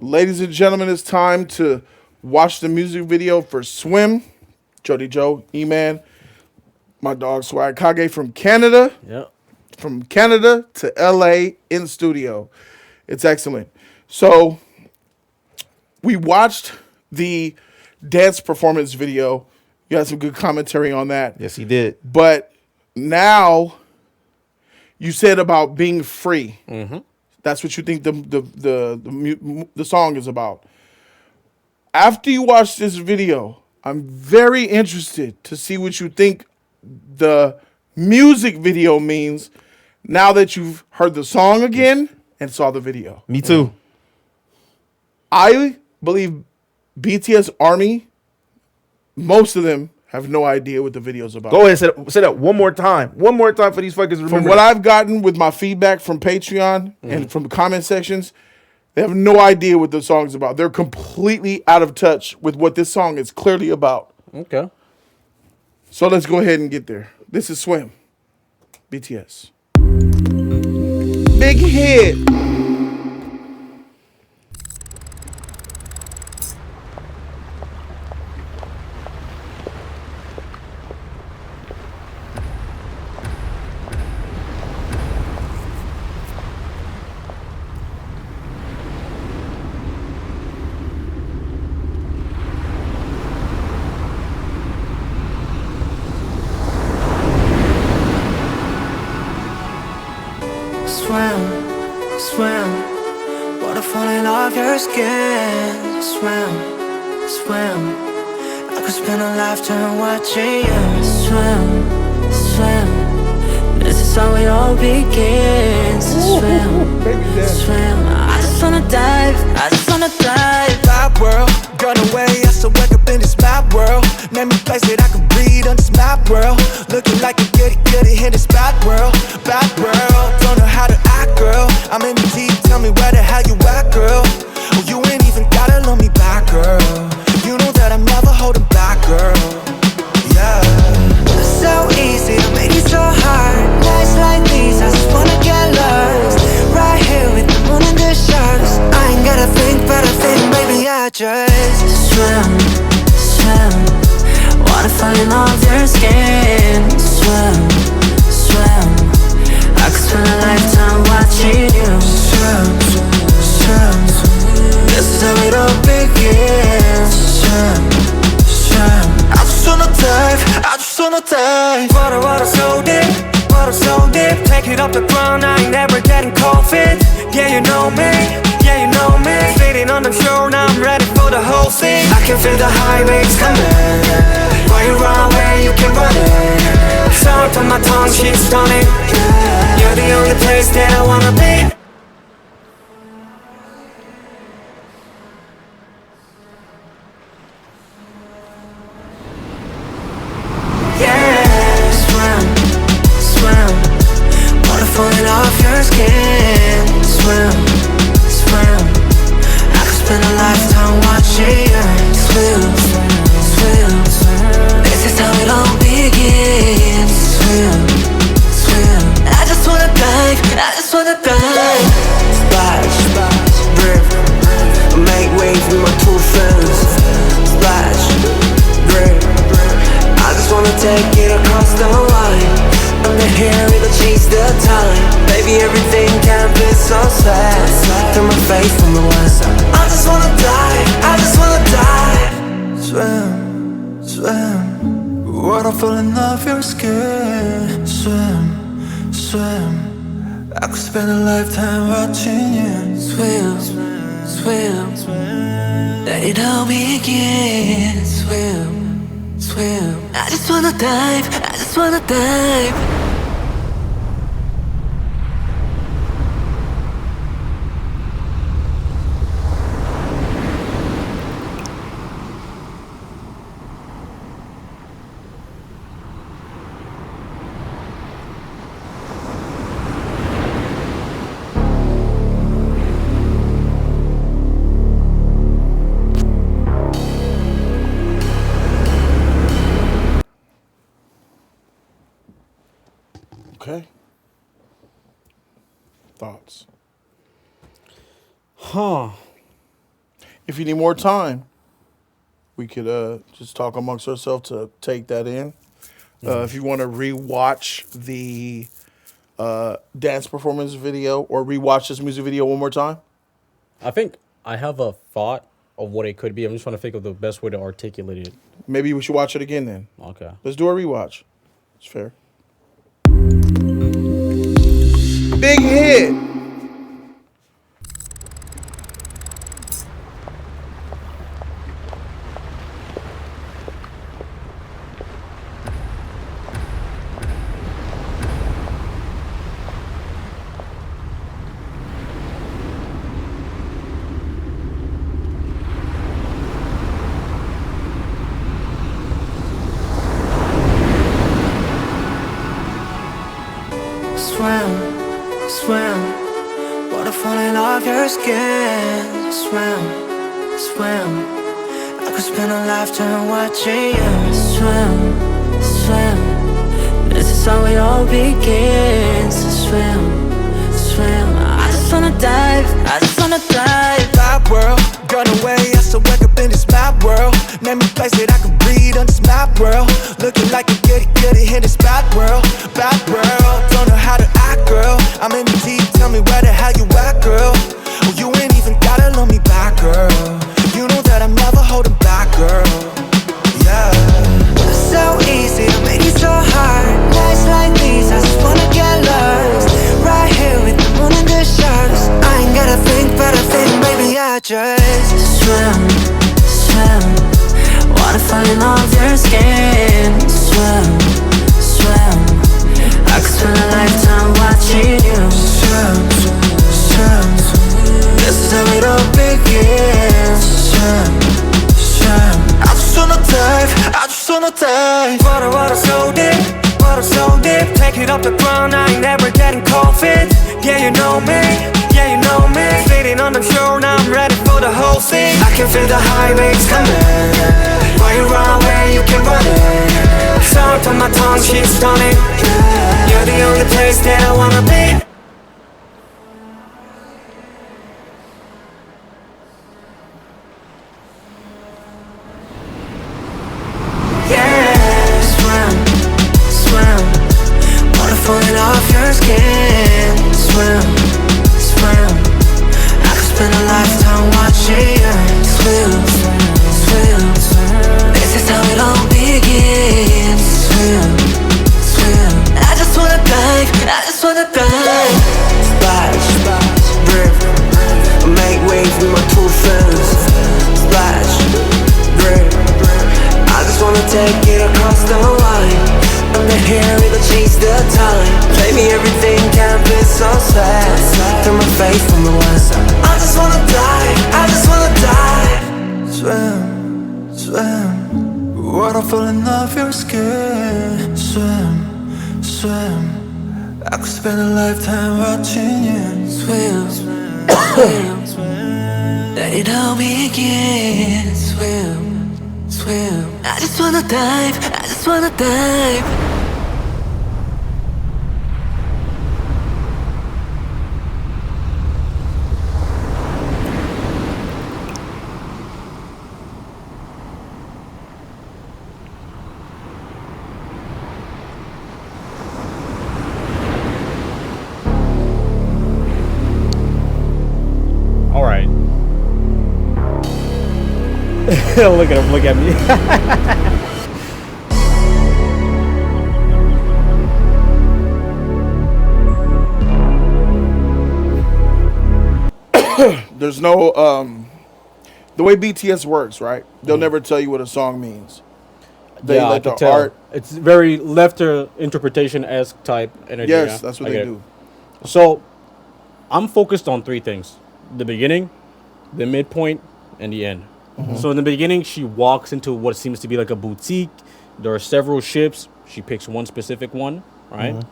Ladies and gentlemen, it's time to watch the music video for Swim. Jody Joe, E-Man, my dog Swag Kage from Canada. Yep. From Canada to LA in studio. It's excellent. So we watched the dance performance video. You had some good commentary on that. Yes, he did. But now you said about being free. Mm-hmm. That's what you think the song is about. After you watch this video, I'm very interested to see what you think the music video means now that you've heard the song again and saw the video. Me too. I believe BTS Army, most of them have no idea what the video's about. Go ahead, say that one more time. One more time for these fuckers to remember. From what I've gotten with my feedback from Patreon and from the comment sections, they have no idea what the song's about. They're completely out of touch with what this song is clearly about. Okay. So let's go ahead and get there. This is Swim, BTS. Big hit. Swim, swim, water falling off your skin. Swim, swim, I could spend a lifetime watching you. Swim, swim, this is how it all begins. Swim, swim, I just wanna dive, I just wanna dive. Bad world, gone away, I still wake up in this mad world. Name me place that I can breathe on this mad world. Looking like a goody in this bad world. Bad world, don't know how to act, girl. I'm in the deep, tell me where the hell you at, girl. Oh, you ain't even gotta love me back, girl. You know that I'm never holding back, girl. Yeah. It's so easy to make it so hard. Nights like these, I just wanna get lost. Right here with the moon and the sharks. I ain't gotta think, but I think maybe I just swim, swim. Water falling off your skin. Swim, swim. I could spend a lifetime watching you. Swim, swim. This is how it all begins. Swim, swim. I just wanna dive, I just wanna dive. Water so deep, water so deep. Take it off the ground, I ain't never getting cold feet. Yeah, you know me, yeah, you know me. Sitting on the shore, now I'm ready for the whole scene. I can feel the high waves coming. While you run away, you can run it. Sour on my tongue, she's stunning. You're the only place that I wanna be. Yeah, swim, swim. Water falling off your skin. Swim, swim. I could spend a lifetime watching you. Swim, swim, swim. This is how it all begins. Swim, swim. I just wanna dive, I just wanna dive. Splash, river, make waves with my two friends. Splash, river, I just wanna take it across the line. Under here, it'll change the time. Baby, everything can be so sad. Through my face from the west. I just wanna dive, I just wanna dive. Swim, swim, water falling off your skin. Swim, swim. I could spend a lifetime watching you. Swim, swim, swim. Let it all begin. Swim, swim. I just wanna dive, I just wanna dive. Okay. Thoughts? Huh. If you need more time, we could just talk amongst ourselves to take that in. If you want to rewatch the dance performance video or rewatch this music video one more time. I think I have a thought of what it could be. I'm just trying to think of the best way to articulate it. Maybe we should watch it again then. Okay. Let's do a rewatch. It's fair. Big hit. Swim, swim, water falling off your skin. Swim, swim, I could spend a lifetime watching you. Swim, swim, this is how it all begins. Swim, swim, I just wanna dive, I just wanna dive. Bad world, gun away, I still wake up in this mad world. Name me place that I can breathe on this mad world. Looking like a goody in this bad world. Bad world, don't know how to act, girl. I'm in the deep, tell me where the hell you at, girl. Oh, you ain't even gotta love me back, girl. You know that I'm never holding back, girl. Yeah. So easy to make it so hard. Nights like these, I just wanna get lost. Right here with the moon and the stars. I ain't gotta think, but I think maybe I just swim, swim. Water falling off your skin. Swim, swim. I could spend a lifetime watching you. Swim, swim. This is how it all begins. Swim, swim. I just wanna dive, I just wanna dive. Water so deep, water so deep. Take it off the ground, I ain't never getting cold feet. Yeah, you know me, yeah, you know me. Sitting on the shore, now I'm ready for the whole scene. I can feel the high waves coming. While you run away, you can run it. Sound on my tongue, she's stunning. You're the only place that I wanna be. Yeah, swim, swim. Water falling off your skin. Swim, swim. I could spend a lifetime watching you. Swim, swim. This is how it all begins. Swim, swim. I just wanna dive, I just wanna dive. Splash, river, make waves with my two friends. Splash, river, I just wanna take it across the line. I'm the hair, it'll change the time. Play me everything, can't be so sad. Through my face from the west. I just wanna dive, I just wanna dive. Swim, swim. Water falling off your skin. Swim, swim. I could spend a lifetime watching you. Swim, swim, swim. Let it all begin. Swim, swim. I just wanna dive, I just wanna dive. All right. Look at him. Look at me. There's no the way BTS works, right? They'll never tell you what a song means. They Yeah, I let can the tell. art. It's very lefter interpretation-esque type energy. Yes, yeah? that's what I they get do. it. So, I'm focused on three things: the beginning, the midpoint, and the end. So in the beginning, she walks into what seems to be like a boutique. There are several ships. She picks one specific one, right?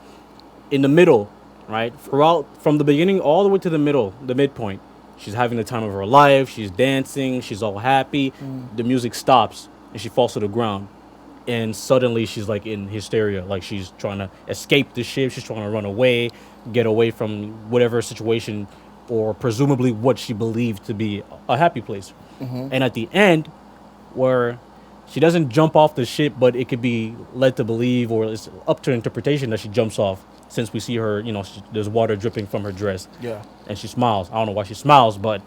In the middle, right? Throughout, from the beginning all the way to the middle, the midpoint, she's having the time of her life. She's dancing. She's all happy. The music stops, and she falls to the ground. And suddenly, she's like in hysteria. Like she's trying to escape the ship. She's trying to run away, get away from whatever situation or presumably what she believed to be a happy place. And at the end, where she doesn't jump off the ship, but it could be led to believe, or it's up to interpretation that she jumps off, since we see her, there's water dripping from her dress. Yeah. And she smiles. I don't know why she smiles, but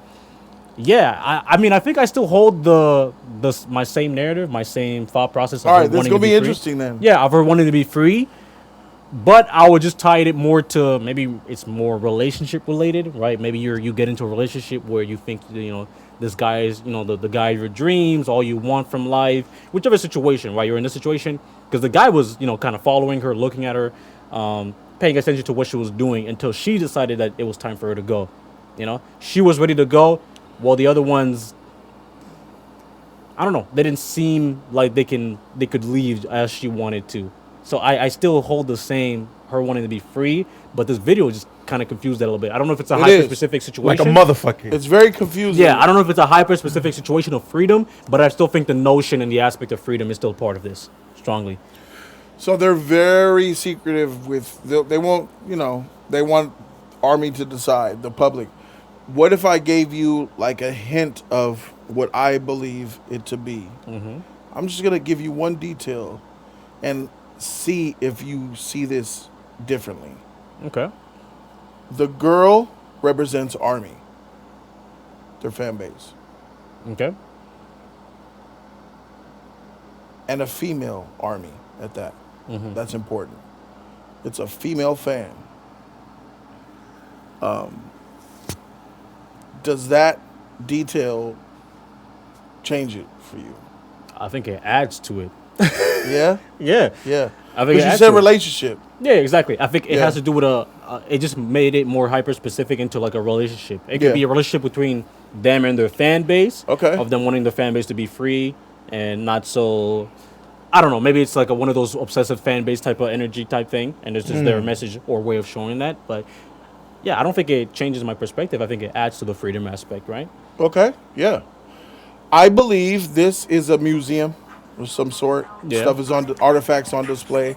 yeah, I mean, I think I still hold my same narrative, my same thought process. Of All her right, this is wanting gonna to be free. interesting then. Yeah, of her wanting to be free, but I would just tie it more to, maybe it's more relationship related, right? Maybe you get into a relationship where you think, this guy is, the guy of your dreams, all you want from life, whichever situation, right? You're in this situation, because the guy was, kind of following her, looking at her, paying attention to what she was doing until she decided that it was time for her to go. She was ready to go, while the other ones, I don't know, they didn't seem like they could leave as she wanted to. So I still hold the same, her wanting to be free, but this video just kind of confused that a little bit. I don't know if it's a hyper-specific Like situation. a motherfucker. It's very confusing. Yeah, I don't know if it's a hyper-specific situation of freedom, but I still think the notion and the aspect of freedom is still part of this, strongly. So they're very secretive with, they won't, they want Army to decide, the public. What if I gave you like a hint of what I believe it to be? I'm just going to give you one detail and see if you see this differently. Okay. The girl represents Army, their fan base, Okay. and a female Army at that. That's important. It's a female fan. Does that detail change it for you? I think it adds to it. Yeah? Yeah. Yeah. I think Because it you adds said to it. relationship. Yeah, exactly. I think it Yeah. has to do with it just made it more hyper-specific into like a relationship. It could Yeah. be a relationship between them and their fan base. Okay. Of them wanting their fan base to be free and not so, I don't know, maybe it's like one of those obsessive fan base type of energy type thing, and it's just their message or way of showing that. But yeah, I don't think it changes my perspective. I think it adds to the freedom aspect, right? Okay. Yeah. I believe this is a museum of some sort. Yeah. Stuff is artifacts on display.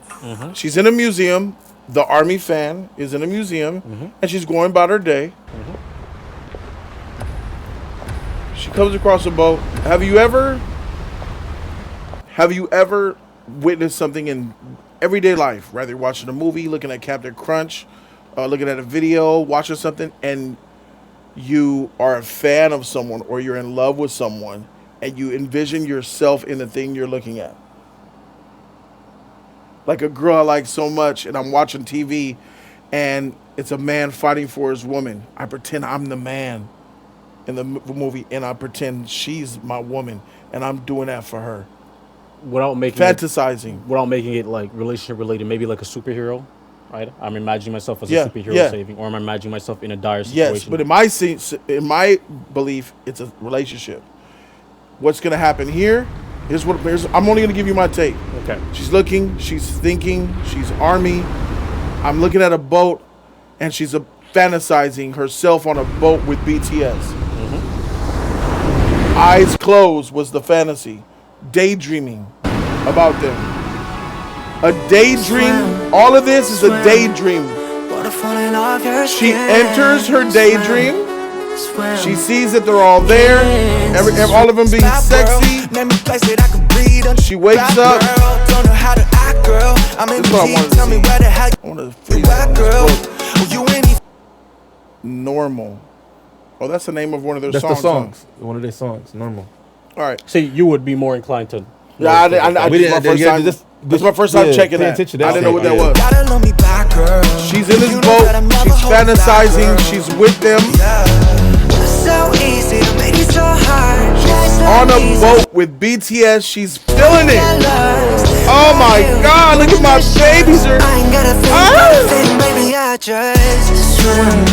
She's in a museum. The Army fan is in a museum, and she's going about her day. She comes across a boat. Have you ever witnessed something in everyday life? Rather you're watching a movie, looking at Captain Crunch, looking at a video, watching something, and you are a fan of someone or you're in love with someone and you envision yourself in the thing you're looking at. Like a girl I like so much and I'm watching TV and it's a man fighting for his woman. I pretend I'm the man in the movie and I pretend she's my woman and I'm doing that for her. Without making Fantasizing. it like relationship related, maybe like a superhero, right? I'm imagining myself as Yeah, a superhero yeah. saving, or I'm imagining myself in a dire situation. Yes, but in my belief, it's a relationship. What's going to happen here? I'm only going to give you my take. Okay. She's looking, she's thinking, she's Army. I'm looking at a boat, and she's fantasizing herself on a boat with BTS. Eyes closed was the fantasy. Daydreaming about them. A daydream. All of this is a daydream. She enters her daydream. She sees that they're all there. All of them being sexy. She wakes up. This is what I wanted to see. I want to freeze on this book. Normal. Oh, that's the name of one of their That's songs. the songs. One of their songs. Normal. Huh? All right. See, you would be more inclined to. Yeah, this is my first time checking that. I didn't know what that was. She's in this boat. She's fantasizing. She's with them. So easy to make it so hard. She's on a boat with BTS. She's feeling it. Oh my God! Look at my babies. I ain't gotta think, baby, I just swim.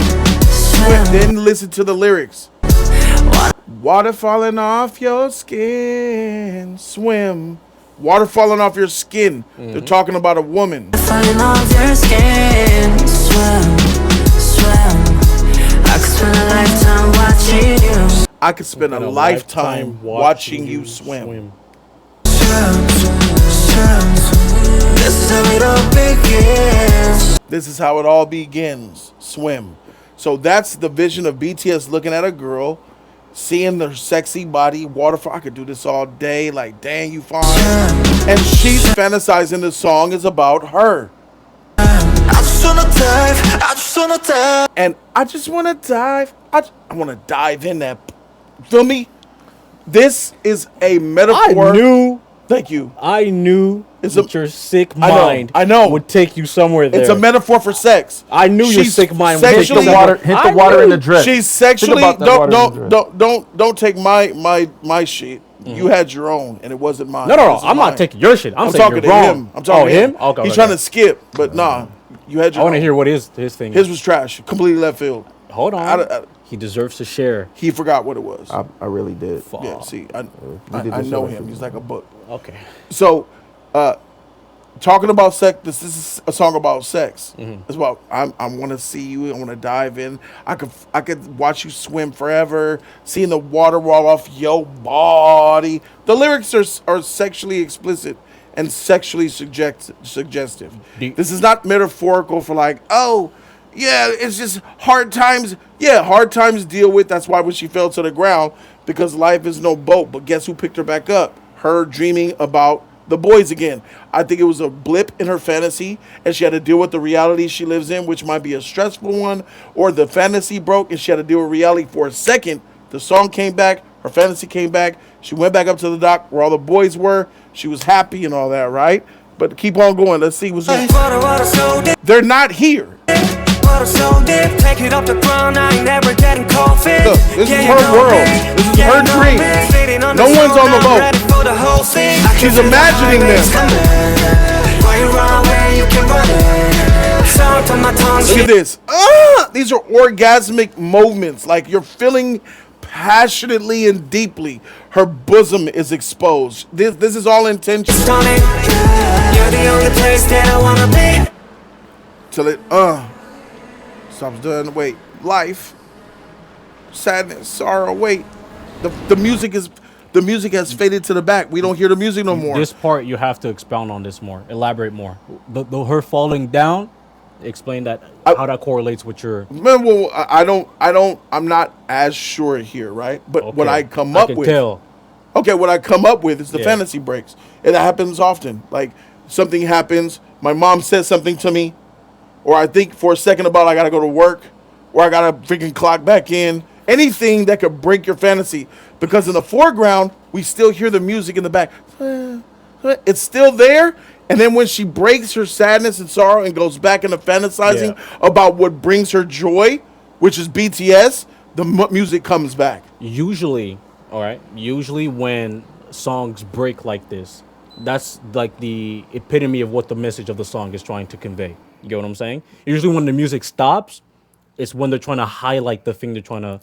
Then listen to the lyrics. Water falling off your skin. Swim. Water falling off your skin. They're talking about a woman. Falling off your skin. Swim. I could spend a lifetime watching you. I could spend a lifetime watching you swim. This is how it all begins. This is how it all begins. Swim. So that's the vision of BTS looking at a girl, seeing their sexy body, waterfall. I could do this all day. Like, dang, you fine. And she's fantasizing the song is about her. I just wanna dive, I just wanna dive. And I just want to dive. I want to dive in that. Feel me? This is a metaphor. Thank you. I knew It's that a- your sick I know, mind I know. would take you somewhere there. It's a metaphor for sex. I knew your She's sick mind would take you sexually- somewhere. Hit I the water knew. in the dress. She's sexually. Think about that water in the dress. Don't take my shit. You had your own, and it wasn't mine. No, This is I'm mine. not taking your shit. I'm saying talking you're to wrong. him. I'm talking oh, to him? Okay, He's okay. trying to skip, but nah. You had your. I want to own. hear what his thing is. His was trash. Completely left field. Hold on. I- he deserves to share. He forgot what it was. I really did. Yeah. See, I did I this know shit. him. He's like a book. Okay. So, talking about sex. This is a song about sex. It's about I want to see you. I want to dive in. I could watch you swim forever. Seeing the water roll off your body. The lyrics are sexually explicit and sexually suggestive. This is not metaphorical for like, oh, yeah, it's just hard times. Yeah, hard times deal with. That's why when she fell to the ground, because life is no boat. But guess who picked her back up? Her dreaming about the boys again. I think it was a blip in her fantasy, and she had to deal with the reality she lives in, which might be a stressful one, or the fantasy broke, and she had to deal with reality for a second. The song came back, her fantasy came back. She went back up to the dock where all the boys were. She was happy and all that, right? But keep on going. Let's see what's going. Water so deep, They're not here. water so deep. Take it off the ground, I ain't never getting cold feet. Look, this is her world. This is her dream. No one's on the boat. She's imagining them. Look at this. These are orgasmic moments. Like you're feeling passionately and deeply. Her bosom is exposed. This is all intentional. You're the only place that I wanna be. Till it stops doing. Wait, life, sadness, sorrow. Wait, the music has faded to the back. We don't hear the music no more. This part you have to expound on this more, elaborate more. The her falling down, explain that how that correlates with your. Well, I'm not as sure here, right? But what I come up can with. tell. Okay, what I come up with is the Yeah. fantasy breaks. And that happens often. Like something happens, my mom says something to me, or I think for a second about I gotta go to work, or I gotta freaking clock back in. Anything that could break your fantasy. Because in the foreground, we still hear the music in the back. It's still there. And then when she breaks her sadness and sorrow and goes back into fantasizing about what brings her joy, which is BTS, the music comes back. Usually, all right. Usually, when songs break like this, that's like the epitome of what the message of the song is trying to convey. You get what I'm saying? Usually, when the music stops, it's when they're trying to highlight the thing they're trying to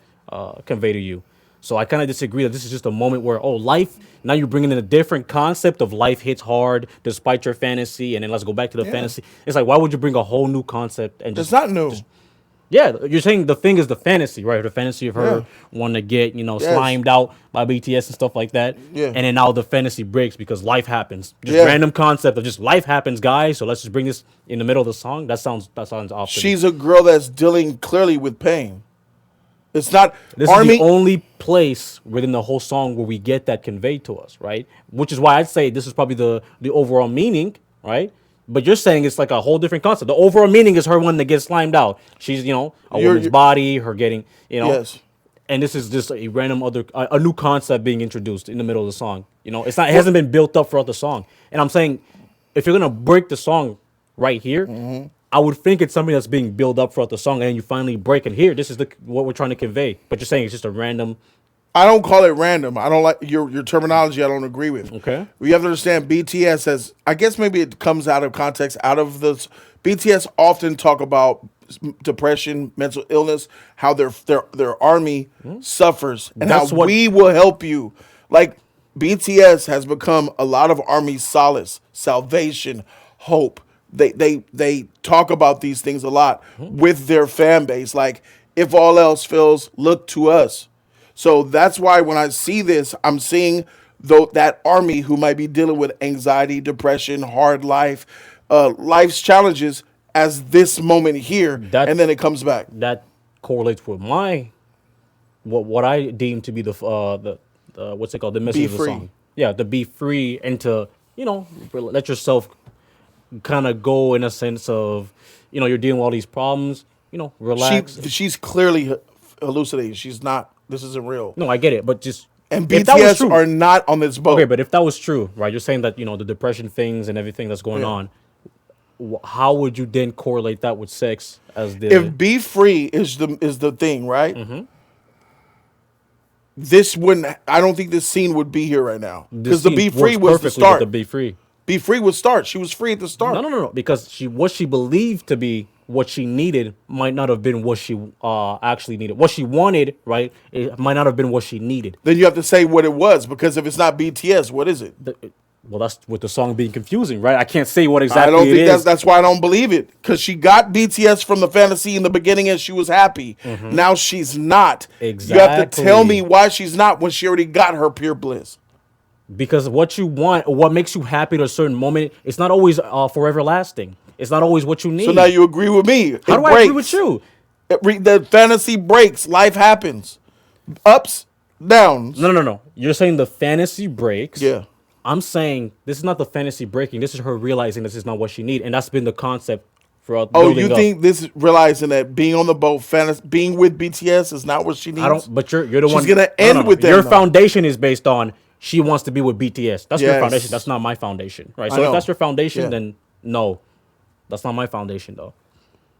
convey to you. So I kind of disagree that this is just a moment where, life, now you're bringing in a different concept of life hits hard despite your fantasy, and then let's go back to the fantasy. It's like, why would you bring a whole new concept and It's just not new. yeah, you're saying the thing is the fantasy, right? The fantasy of her wanting to get, slimed out by BTS and stuff like that. Yeah. And then now the fantasy breaks because life happens. Just Yeah. random concept of just life happens, guys. So let's just bring this in the middle of the song. That sounds off. to me. She's a girl that's dealing clearly with pain. It's not This Army. is the only place within the whole song where we get that conveyed to us, right? Which is why I'd say this is probably the overall meaning, right? But you're saying it's like a whole different concept. The overall meaning is her wanting to get slimed out. She's, a woman's body, her getting, Yes. And this is just a random a new concept being introduced in the middle of the song. It hasn't been built up throughout the song. And I'm saying, if you're gonna break the song right here, I would think it's something that's being built up throughout the song, and then you finally break it here. This is what we're trying to convey. But you're saying it's just a random. I don't call it random. I don't like your terminology. I don't agree with. Okay. We have to understand BTS has. I guess maybe it comes out of context. Out of this, BTS often talk about depression, mental illness, how their army suffers, and That's how what- we will help you. Like BTS has become a lot of army solace, salvation, hope. They talk about these things a lot with their fan base. Like, if all else fails, look to us. So that's why when I see this, I'm seeing that army who might be dealing with anxiety, depression, hard life's challenges as this moment here, and then it comes back. That correlates with what I deem to be the what's it called, the message Be of the free. song. Yeah, to be free and to let yourself kind of go in a sense of you're dealing with all these problems. Relax. She's clearly hallucinating. She's not. This isn't real. No, I get it, but just And if that was BTS true, are not on this boat. okay, but if that was true, right? You're saying that the depression things and everything that's going on. How would you then correlate that with sex as the? If Be Free is the thing, right? Mm-hmm. This wouldn't. I don't think this scene would be here right now because the scene Be Free works was the perfectly with start. the Be Free. Be Free would start. She was free at the start. No. Because what she believed to be what she needed might not have been what she actually needed. What she wanted, right? It might not have been what she needed. Then you have to say what it was because if it's not BTS, what is it? Well, that's with the song being confusing, right? I can't say what exactly I don't it think is. that's why I don't believe it because she got BTS from the fantasy in the beginning and she was happy. Now she's not. You have to tell me Exactly. why she's not when she already got her pure bliss. Because what you want, or what makes you happy at a certain moment, it's not always forever lasting. It's not always what you need. So now you agree with me. How do I agree with you? The fantasy breaks. Life happens. Ups, downs. No. You're saying the fantasy breaks. Yeah. I'm saying this is not the fantasy breaking. This is her realizing this is not what she needs, and that's been the concept throughout. Oh, building you up. think this is realizing that being on the boat, being with BTS is not what she needs? I don't. But you're the one. She's gonna end with them. Your though. foundation is based on she wants to be with BTS. That's your Yes. foundation. That's not my foundation, right? I So if know. that's your foundation, Yeah. then no, that's not my foundation, though.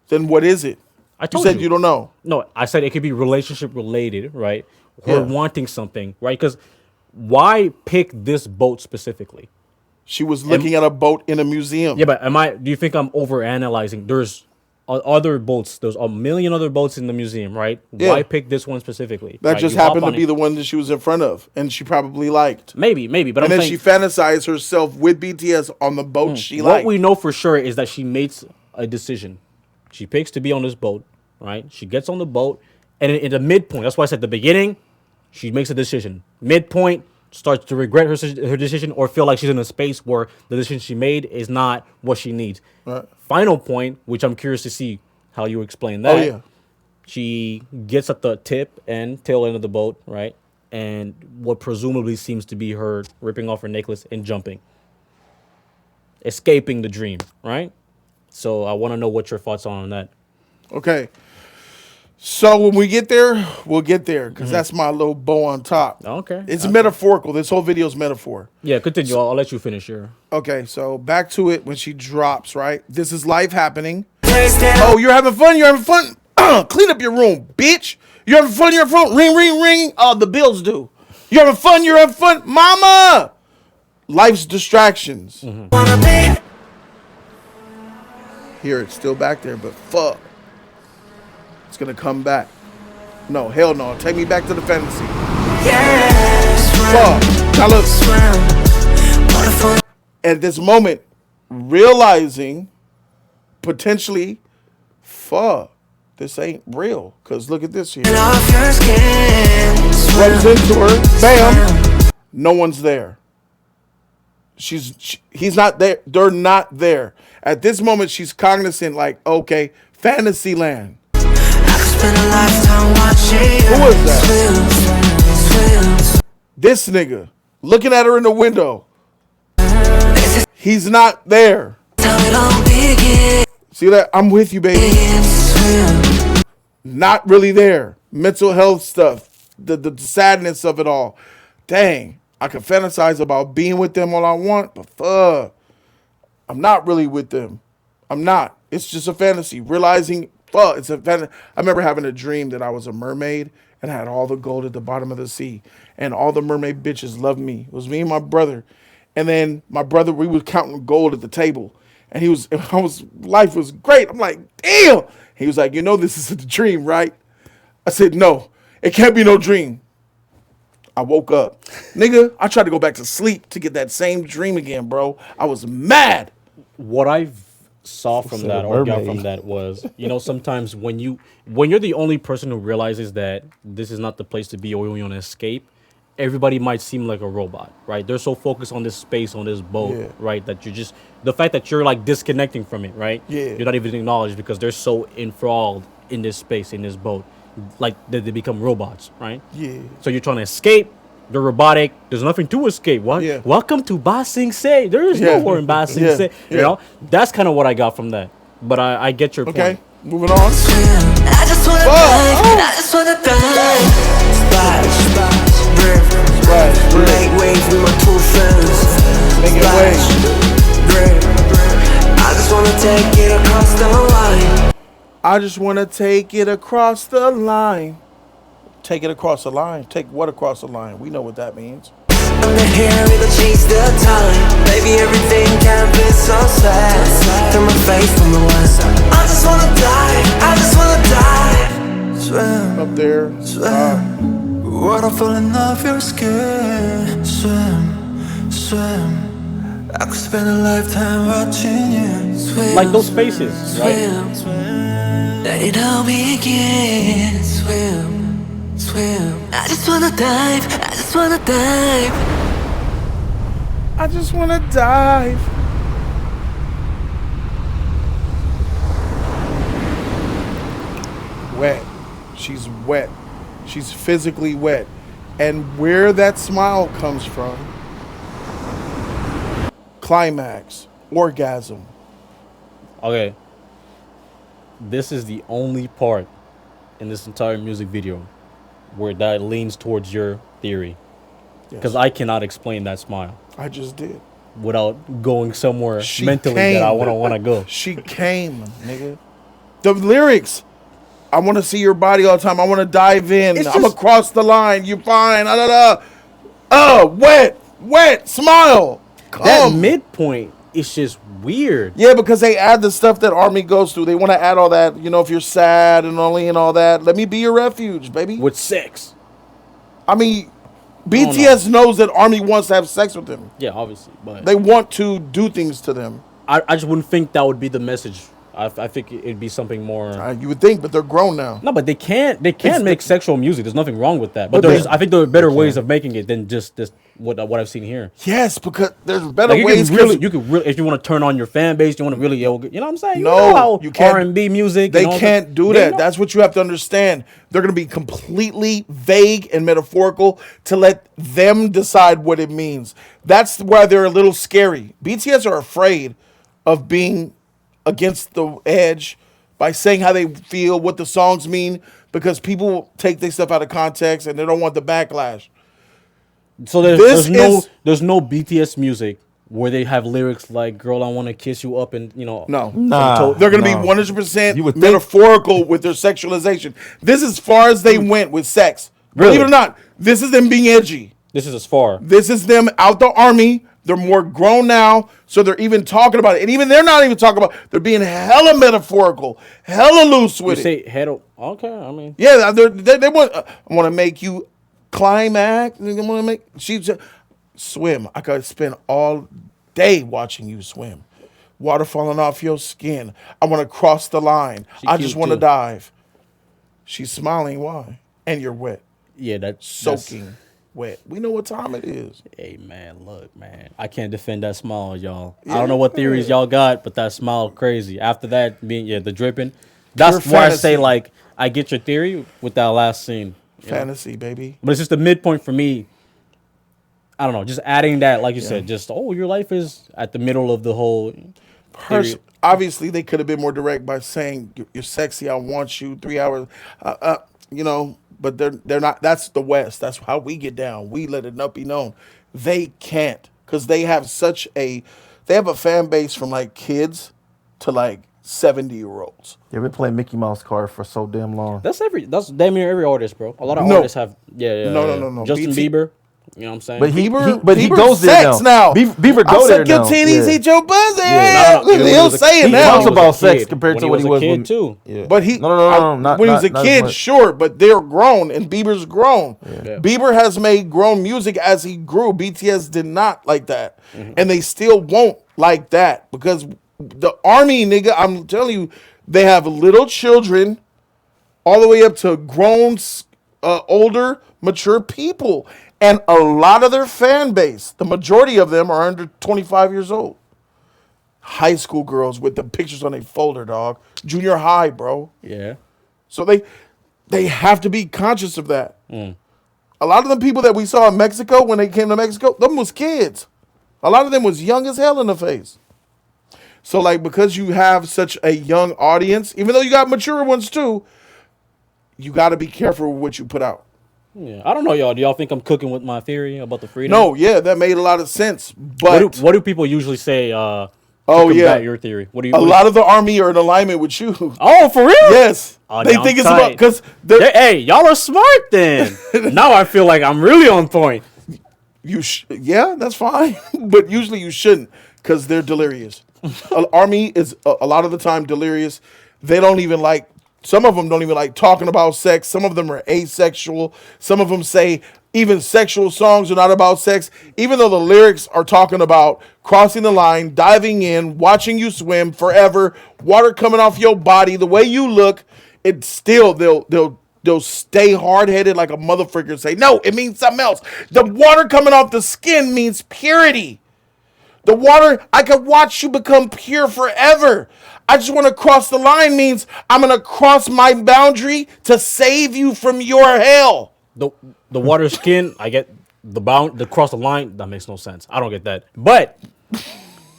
Then what is it? I You told said you don't know. No, I said it could be relationship related, right? Her Yeah. wanting something, right? Because why pick this boat specifically? She was looking at a boat in a museum. Yeah, but do you think I'm overanalyzing? There's other boats. There's a million other boats in the museum, right? Yeah. Why pick this one specifically? That right? just You hop happened to on be it. the one that she was in front of, and she probably liked. Maybe, but And I'm then saying she fantasized herself with BTS on the boat she what liked. we know for sure is that she makes a decision. She picks to be on this boat, right? She gets on the boat, and in the midpoint, that's why I said at the beginning, she makes a decision. Midpoint, starts to regret her decision or feel like she's in a space where the decision she made is not what she needs. Right. Final point, which I'm curious to see how you explain that. Oh yeah. She gets at the tip and tail end of the boat, right? And what presumably seems to be her ripping off her necklace and jumping. Escaping the dream, right? So I want to know what your thoughts are on that. Okay. So when we get there, we'll get there because that's my little bow on top. Okay. It's metaphorical. This whole video is metaphor. Yeah, continue. I'll let you finish here. Okay, so back to it when she drops, right? This is life happening. Taste it. Oh, you're having fun? You're having fun? Clean up your room, bitch. You're having fun? You're having fun? Ring, ring, ring. Oh, the bills due. You're having fun? You're having fun? Mama! Life's distractions. Wanna be Here, it's still back there, but fuck. It's gonna come back. No, hell no. Take me back to the fantasy. Fuck. Now look, at this moment, realizing potentially, fuck, this ain't real. Cause look at this here. off your skin. Runs into her, bam, no one's there. He's not there. They're not there. At this moment, she's cognizant, like, okay, fantasy land. Spend a lifetime watching Who is that? Swim. This nigga looking at her in the window. He's not there. Tell it all begin. See that? I'm with you, baby. Swim. Not really there. Mental health stuff, the sadness of it all. Dang, I can fantasize about being with them all I want, but fuck, I'm not really with them. I'm not. It's just a fantasy. Realizing, fuck, it's a fantasy. I remember having a dream that I was a mermaid and I had all the gold at the bottom of the sea, and all the mermaid bitches loved me. It was me and my brother, and then my brother, we was counting gold at the table, and life was great. I'm like, damn. He was like, you know, this is a dream, right? I said, no, it can't be no dream. I woke up. Nigga, I tried to go back to sleep to get that same dream again, bro. I was mad. What I saw from Said that a or got mermaid. from that was, sometimes when you're the only person who realizes that this is not the place to be or you want to escape, everybody might seem like a robot, right? They're so focused on this space, on this boat, Yeah. right? That the fact that you're like disconnecting from it, right? Yeah. You're not even acknowledged because they're so enthralled in this space, in this boat. Like they become robots, right? Yeah. So you're trying to escape. They're robotic. There's nothing to escape. What? Yeah. Welcome to Ba Sing Se. There is Yeah. no war in Ba Sing Yeah. Se. You Yeah. know, that's kind of what I got from that. But I get your Okay. point. Moving on. I just wanna dive, I just wanna dive. Splash, splash, drip. Splash, drip. Make waves with my two friends. Making Splash, drip. I just wanna take it across the line. I just want to take it across the line. Take it across the line. Take what across the line? We know what that means. I'm the hair, it'll change the time. Baby, everything can be so sad. Through my face from the west. I just wanna dive, I just wanna dive. Swim, Up there. swim. Water falling off your skin. Swim, swim. I could spend a lifetime watching you. Swim, Like those faces, right? Swim, let it all begin. Swim, swim. I just wanna dive, I just wanna dive. I just want to dive. Wet. She's wet. She's physically wet. And where that smile comes from, climax, orgasm. Okay. This is the only part in this entire music video where that leans towards your theory. Because I cannot explain that smile I just did. without going somewhere She mentally came. that I want to go. She came, nigga. The lyrics. I want to see your body all the time. I want to dive in. It's I'm just- across the line. You're fine. Wet. Smile. That Come. midpoint is just weird. Yeah, because they add the stuff that Army goes through. They want to add all that. You know, if you're sad and lonely and all that, let me be your refuge, baby. With sex. I mean, BTS knows that Army wants to have sex with them. Yeah, obviously. But They want to do things to them. I just wouldn't think that would be the message. I think it'd be something more. You would think, but they're grown now. No, but they can't make sexual music. There's nothing wrong with that. But But they- I think there are better ways of making it than just this what I've seen here. Yes, because there's better Like ways. you could really, if you want to turn on your fan base, you want to really, you know what I'm saying? No, you know how you can't. R&B music. They and all can't do They that. know- That's what you have to understand. They're going to be completely vague and metaphorical to let them decide what it means. That's why they're a little scary. BTS are afraid of being against the edge by saying how they feel, what the songs mean, because people take their stuff out of context and they don't want the backlash. So This there's no BTS music where they have lyrics like "Girl, I want to kiss you up" and No. Nah. They're going to No. be 100% You would think- metaphorical with their sexualization. This is as far as they went with sex. Really? Believe it or not, this is them being edgy. This is as far. This is them out the Army. They're more grown now, so they're even talking about it. And even they're not even talking about it. They're being hella metaphorical, hella loose You with it. say head. Okay, I mean, Yeah, they want. I want to make you climax. I want to make swim. I could spend all day watching you swim. Water falling off your skin. I want to cross the line. I just cute want to too. dive. She's smiling. Why? And you're wet, yeah, that's soaking wet. We know what time it is. Hey man, look, man, I can't defend that smile, y'all. I don't know what theories y'all got, but that smile crazy. After that, the dripping. That's Pure why I fantasy. say like I get your theory with that last scene. you know? Fantasy, baby. But it's just the midpoint for me. I don't know, just adding that, like you said, just your life is at the middle of the whole. theory. Obviously, they could have been more direct by saying you're sexy. I want you 3 hours. But they're not. That's the West. That's how we get down. We let it not be known. They can't because they have a fan base from like kids to like 70-year-olds. Yeah, we playing Mickey Mouse card for so damn long. That's damn near every artist, bro. A lot of No. artists have. No. Justin BT Bieber. You know what I'm saying? But he Bieber goes there sex now. now. Bieber I'll go there suck your now. titties, Yeah. eat your pussy. No, when he He'll was a say it kid. now. He talks When he was about a sex kid. compared When to he what he was a was kid when- too. Yeah. But he, No, not when he was a not as kid, much. sure, but they're grown, and Bieber's grown. Yeah. Bieber has made grown music as he grew. BTS did not like that, and they still won't like that because the Army, nigga, I'm telling you, they have little children, all the way up to grown, older, mature people, and a lot of their fan base, the majority of them are under 25 years old. High school girls with the pictures on a folder, dog. Junior high, bro. Yeah. So they have to be conscious of that. A lot of the people that we saw in Mexico when they came to Mexico, them was kids. A lot of them was young as hell in the face. So like because you have such a young audience, even though you got mature ones too, you got to be careful with what you put out. Yeah, I don't know, y'all. Do y'all think I'm cooking with my theory about the freedom? No, yeah, that made a lot of sense. But what do people usually say? oh yeah, your theory. What do you? A lot of the army are in alignment with you. Oh, for real? Yes, Oh, they now think I'm it's about tight. because Hey, y'all are smart then. Now I feel like I'm really on point. yeah, that's fine. But usually you shouldn't because they're delirious. Army is a lot of the time delirious. They don't even like. Some of them don't even like talking about sex. Some of them are asexual. Some of them say even sexual songs are not about sex, even though the lyrics are talking about crossing the line, diving in, watching you swim forever, water coming off your body, the way you look. It's still they'll stay hard headed like a motherfucker and say no, it means something else. The water coming off the skin means purity. The water, I could watch you become pure forever. I just want to cross the line means I'm going to cross my boundary to save you from your hell. The water skin, I get the cross the line. That makes no sense. I don't get that. But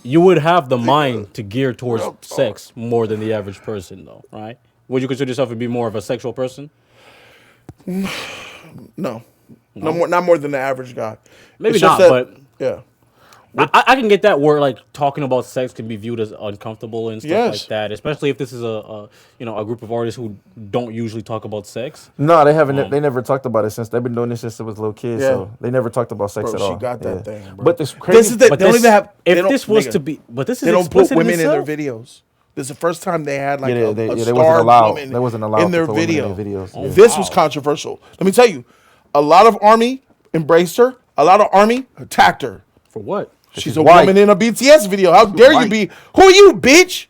you would have the mind to gear towards sex more than the average person, though, right? Would you consider yourself to be more of a sexual person? No, not more than the average guy. Maybe It's not, just that- but yeah. I can get that where like talking about sex can be viewed as uncomfortable and stuff Yes. like that, especially if this is a group of artists who don't usually talk about sex. No, they haven't. They never talked about it since they've been doing this since it was little kids. Yeah. So they never talked about sex Bro, at she all. got that thing, bro. But this crazy. This is the, But they don't this- even have. if they don't- this was nigga, to be, but this is they don't put explicit women in their itself. videos. This is the first time they had like Yeah, a they star wasn't allowed. woman They wasn't allowed in to their put women in video. their videos. Oh, Yeah. This was controversial. Let me tell you, a lot of Army embraced her. A lot of Army attacked her. For what? She's a white. woman in a BTS video. How dare you white. be? Who are you, bitch?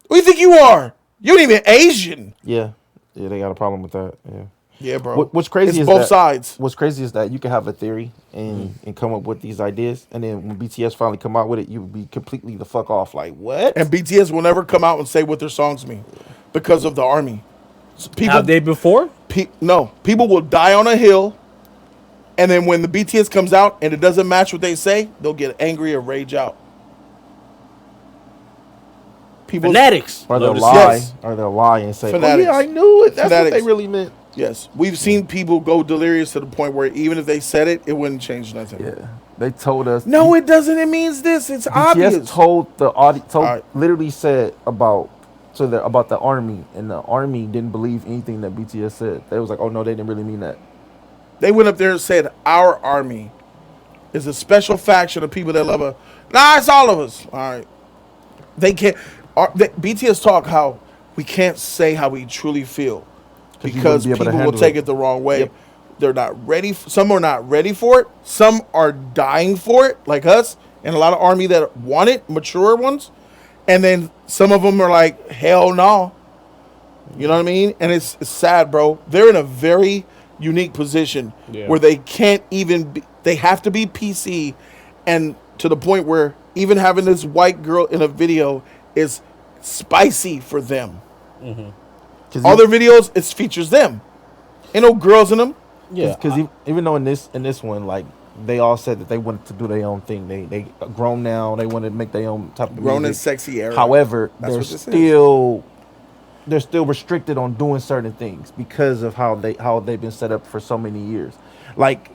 Who you think you are? You ain't even Asian. Yeah, they got a problem with that. Yeah. Yeah, bro. What's crazy it's is both that, sides. What's crazy is that you can have a theory and come up with these ideas, and then when BTS finally come out with it, you would be completely the fuck off. Like what? And BTS will never come out and say what their songs mean because of the Army. So people, Have they before? no, people will die on a hill, and then when the BTS comes out and it doesn't match what they say, they'll get angry or rage out. People, Fanatics. Or they'll Love to lie, see Yes. or they'll lie and say, Fanatics. "Oh yeah, I knew it. That's what Fanatics. they really meant." yes, we've seen people go delirious to the point where even if they said it, it wouldn't change nothing. Yeah, they told us. No, it doesn't. It means this. It's obvious. BTS told the audience, Alright. literally said about the army, and the army didn't believe anything that BTS said. They was like, "Oh no, they didn't really mean that." They went up there and said, our Army is a special faction of people that love us. Nah, it's all of us. All right. They can't. BTS talk how we can't say how we truly feel you because wouldn't be able to people will handle take it. it the wrong way. Yep. They're not ready. Some are not ready for it. Some are dying for it, like us, and a lot of Army that want it, mature ones. And then some of them are like, hell no. You know what I mean? And it's sad, bro. They're in a very unique position where they can't even be, they have to be PC, and to the point where even having this white girl in a video is spicy for them. All their videos, it features them. Ain't no girls in them. Yeah. Because even though in this one, like they all said that they wanted to do their own thing. They grown now. They wanted to make their own type of Grown and music. sexy era. However, That's they're what this is. they're still restricted on doing certain things because of how they've been set up for so many years. Like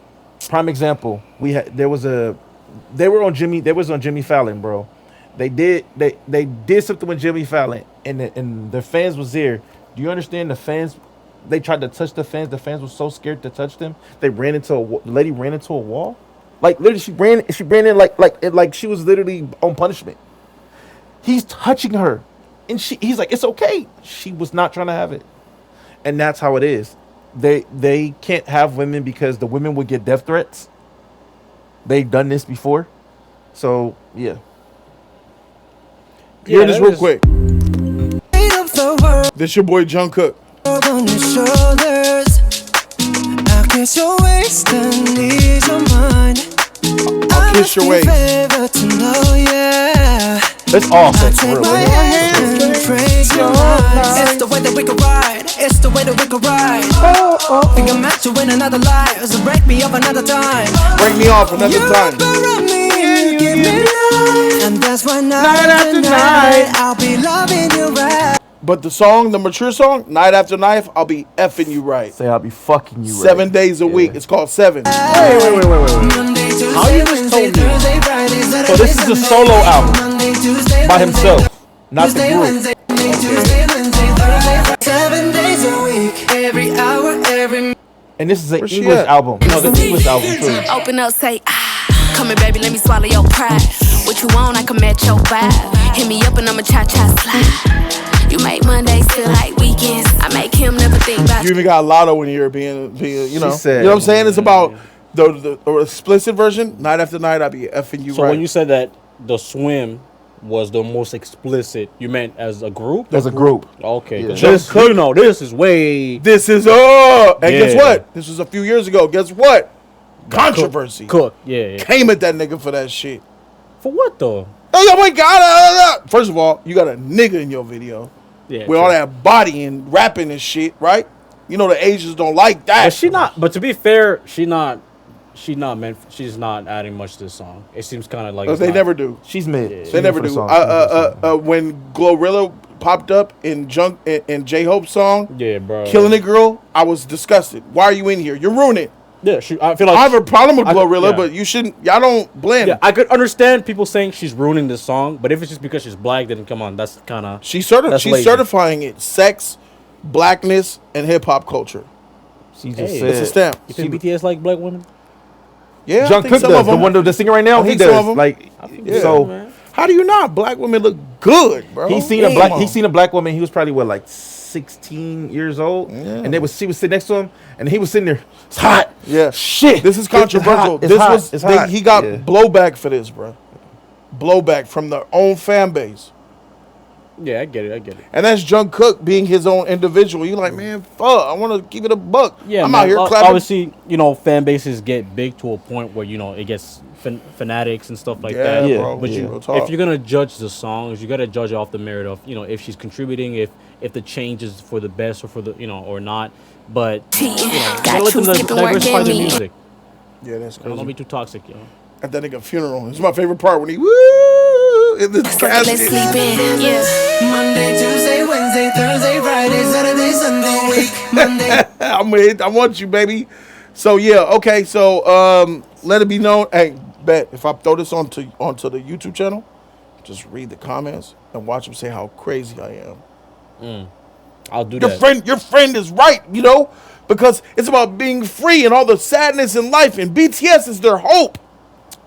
prime example, they was on Jimmy Fallon, bro. They did something with Jimmy Fallon, and the fans was there. Do you understand? The fans, they tried to touch the fans. The fans were so scared to touch them. They ran into the lady ran into a wall. Like literally, she ran in like she was literally on punishment. He's touching her, and he's like, it's okay. She was not trying to have it, and that's how it is. They can't have women because the women would get death threats. They've done this before, so yeah. Hear this that real is- quick. Weight of the world This your boy Jungkook. on your shoulders. I kiss your waist and ease your mind. I'll kiss your waist. Favor to know, yeah. It's all I sex, take real. my hand and praise your life. It's the way that we can ride. It's the way that we can ride. Think I'm meant to win another life, so break me up another time. Break me off another You time. wrap around me and you give me life, and that's why night after night I'll be loving you right. But the song, the mature song, Night After Night, I'll be effing you right. Say I'll be fucking you right. 7 days a week. It's called 7. Wait. Monday, Tuesday, How you just Wednesday, told me? Thursday, Friday, Saturday, So this is a Sunday. solo album Monday, Tuesday, by Wednesday, himself, not the Tuesday, group. Wednesday, Monday, Tuesday, Wednesday, Thursday, Friday. 7 days a week, every hour, every And this is an Where's she English at? album. No, the English album too. Open up, say ah. Come here, baby, let me swallow your pride. What you want, I can match your vibe. Hit me up and I'ma cha-cha slide. You make Mondays feel like weekends. I make him never think about You even got Lotto in here being you know. said- You know what I'm saying? It's about the explicit version. Night After Night, I'll be effing you So right. when you said that the swim was the most explicit, you meant as a group? As a group. Okay. 'Cause Yeah. this, you know, this is way This is and guess Yeah. what? This was a few years ago. Guess what? Controversy. cook. Yeah. Came at that nigga for that shit. For what though? Oh my god! First of all, you got a nigga in your video Yeah. with all that body and rapping and shit, right? You know the Asians don't like that. But she not. But to be fair, she's not meant. She's not adding much to the song. It seems kind of like it's They not- never do. She's mid. They never do. When Glorilla popped up in J Hope's song, Yeah, bro. Killing It Girl, I was disgusted. Why are you in here? You're ruining it. Yeah, I feel like I have a problem with I- Glorilla, yeah. but you shouldn't. Y'all don't blend. Yeah, I could understand people saying she's ruining this song, but if it's just because she's black, then come on, that's kind of She's That's lazy. certifying it. Sex, blackness, and hip hop culture. She just Hey. said. It's a stamp. You think BTS like black women? Yeah, I Jungkook think some does. of The them. one that's singing right now, I he think some of does. them. Like, Yeah. so man. How do you not? Black women look good, bro. he seen a Come black. on. He seen a black woman. He was probably what, like 16 years old, and she was sitting next to him, and he was sitting there. It's hot. Yeah. Shit. This is It's hot. controversial. It's This hot. was It's hot. he got Yeah. blowback for this, bro. Blowback from their own fan base. Yeah, I get it. And that's Jungkook being his own individual. You like, man, fuck, I want to keep it a buck. Yeah, I'm man, out here clapping. Obviously, you know, fan bases get big to a point where, you know, it gets fanatics and stuff like Yeah, that. Yeah, bro. But yeah. Real talk. if you're gonna judge the songs, you gotta judge off the merit of, you know, if she's contributing, if the change is for the best or for the, you know, or not. But T. you gotta Got let you them skipping work diversify at their me. music. Yeah, that's Don't crazy. be too toxic, you know. At that nigga funeral. It's my favorite part when he woo in the Let's casket. sleep in. Yeah. Monday, Tuesday, Wednesday, Thursday, Friday, Saturday, Sunday, week. Monday. I want you, baby. So yeah, okay. So let it be known. Hey, bet if I throw this onto the YouTube channel, just read the comments and watch them say how crazy I am. I'll do Your that. your friend is right, you know, because it's about being free and all the sadness in life, and BTS is their hope.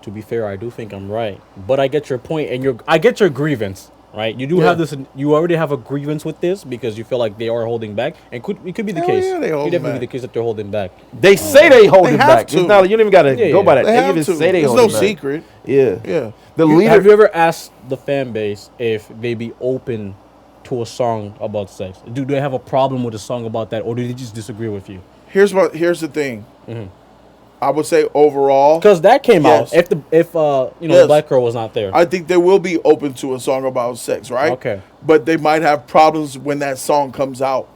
To be fair, I do think I'm right, but I get your point, and I get your grievance, right? You do Yeah. have this. You already have a grievance with this because you feel like they are holding back, and it could be the Hell case. yeah, they It holding definitely back. be the case that they're holding back. They say they hold They it have back. to. It's not. You don't even gotta Yeah, go yeah. by that. They They, have even to. say they There's hold no it back. secret. Yeah. Yeah. The leader. Have you ever asked the fan base if they be open to a song about sex? Do they have a problem with a song about that, or do they just disagree with you? Here's the thing. I would say overall, Because that came Yes. out if you know Yes. the black girl was not there. I think they will be open to a song about sex, right? Okay. But they might have problems when that song comes out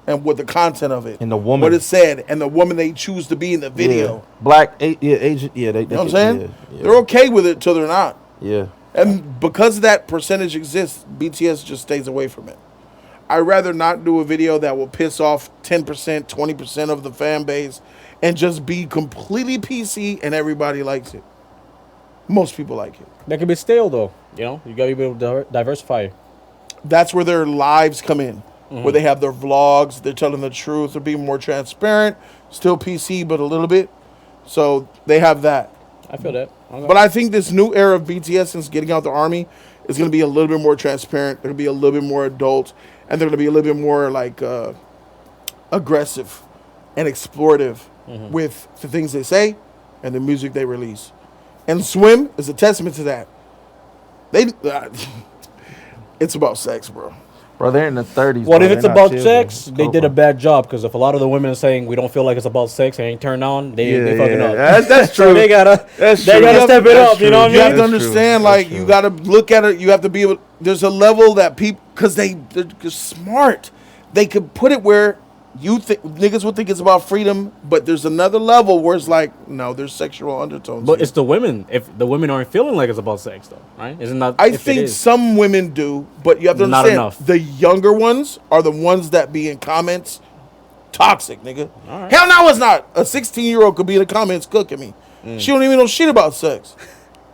and with the content of it. And the woman. What it said and the woman they choose to be in the video. Yeah. Black. Asian. Yeah. They. You know what I'm saying? Yeah. They're okay with it till they're not. Yeah. And because that percentage exists, BTS just stays away from it. I'd rather not do a video that will piss off 10%, 20% of the fan base and just be completely PC and everybody likes it. Most people like it. That could be stale though. You know, you gotta be able to diversify. That's where their lives come in, where they have their vlogs, they're telling the truth, they're being more transparent, still PC, but a little bit. So they have that. I feel that. Okay. But I think this new era of BTS since getting out the army is going to be a little bit more transparent. They're going to be a little bit more adult, and they're going to be a little bit more like aggressive and explorative with the things they say and the music they release. And Swim is a testament to that. It's about sex, bro. Bro, they're in the 30s. Well, bro. if it's They're not about children. sex, they did a bad job because if a lot of the women are saying we don't feel like it's about sex, they ain't turned on, they fucking up. That's So true. they gotta That's they true. gotta step it That's up. You know what I You have mean? to That's true. understand, That's like, true. you got to look at it. You have to be able. There's a level that people, because they're smart. They could put it where you think niggas would think it's about freedom, but there's another level where it's like, no, there's sexual undertones. But here. it's the women. If the women aren't feeling like it's about sex, though, right? Isn't that? I if it think is. some women do, but you have to Not understand enough. the younger ones are the ones that be in comments toxic, nigga. All right. Hell no, it's not. A 16-year-old could be in the comments cooking me. She don't even know shit about sex.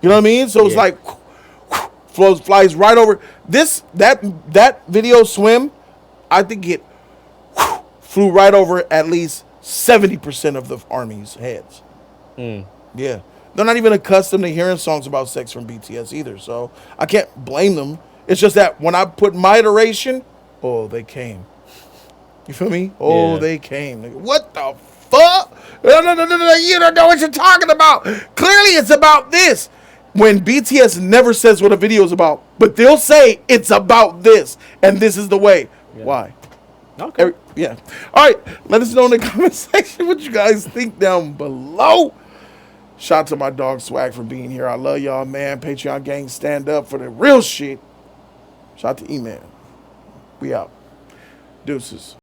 You know what I mean? So it's Yeah. like flies right over that video swim. I think it flew right over at least 70% of the army's heads. Yeah. They're not even accustomed to hearing songs about sex from BTS either, so I can't blame them. It's just that when I put my iteration, oh, they came. You feel me? Oh, Yeah. they came. Nigga, what the fuck? No, you don't know what you're talking about. Clearly it's about this. When BTS never says what a video is about, but they'll say it's about this, and this is the way. Why? Okay. Yeah. All right. Let us know in the comment section what you guys think down below. Shout out to my dog Swag for being here. I love y'all, man. Patreon gang, stand up for the real shit. Shout out to E-Man. We out. Deuces.